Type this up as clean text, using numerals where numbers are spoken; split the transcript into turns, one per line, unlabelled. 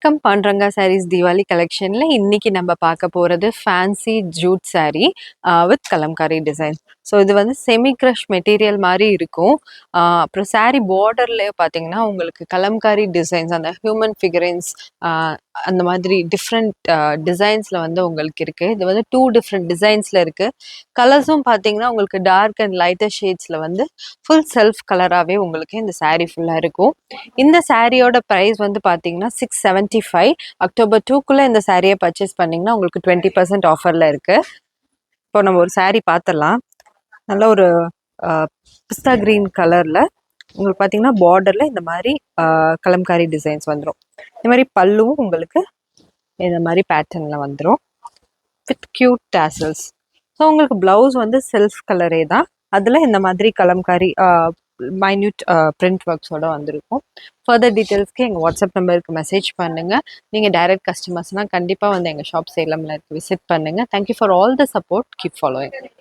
Welcome Pandranga sarees Deepavali கலெக்ஷன்ல இன்னைக்கு நம்ம பார்க்க போறது fancy jute saree with Kalamkari design. So இது வந்து செமி க்ரஷ் மெட்டீரியல் மாதிரி இருக்கும். அப்புறம் saree பார்டர்ல பார்த்தீங்கன்னா உங்களுக்கு கலம்காரி டிசைன்ஸ் அந்த ஹியூமன் ஃபிகரின்ஸ் அந்த மாதிரி டிஃப்ரெண்ட் டிசைன்ஸ்ல வந்து உங்களுக்கு இருக்கு. இது வந்து 2 டிஃப்ரெண்ட் டிசைன்ஸ்ல இருக்கு. கலர்ஸும் பார்த்தீங்கன்னா உங்களுக்கு டார்க் அண்ட் லைட்டர் ஷேட்ஸ்ல வந்து ஃபுல் செல்ஃப் கலராகவே உங்களுக்கு இந்த saree ஃபுல்லாக இருக்கும். இந்த சாரியோட ப்ரைஸ் வந்து பார்த்தீங்கன்னா 675. அக்டோபர் 2க்குள்ளே இந்த சாரியை பர்ச்சேஸ் பண்ணிங்கன்னா உங்களுக்கு 20% ஆஃபரில் இருக்குது. இப்போ நம்ம ஒரு saree பார்த்துடலாம். நல்ல ஒரு பிஸ்தா க்ரீன் கலரில் உங்களுக்கு பார்த்தீங்கன்னா பார்டரில் இந்த மாதிரி கலம்காரி டிசைன்ஸ் வந்துடும். இந்த மாதிரி பல்லுவும் உங்களுக்கு இந்த மாதிரி பேட்டர்னில் வந்துடும் வித் க்யூட் டேசல்ஸ். ஸோ உங்களுக்கு ப்ளவுஸ் வந்து செல்ஃப் கலரே தான், அதில் இந்த மாதிரி கலம்காரி மைன்யூட் பிரிண்ட் ஒர்க்ஸோட வந்திருக்கும். ஃபர்தர் டீட்டெயில்ஸ்க்கு எங்கள் வாட்ஸ்அப் நம்பருக்கு மெசேஜ் பண்ணுங்கள். நீங்கள் டைரக்ட் கஸ்டமர்ஸ்னால் கண்டிப்பாக வந்து எங்கள் ஷாப் சேலமில் இருக்கு, விசிட் பண்ணுங்கள். Thank you for all the support. Keep following.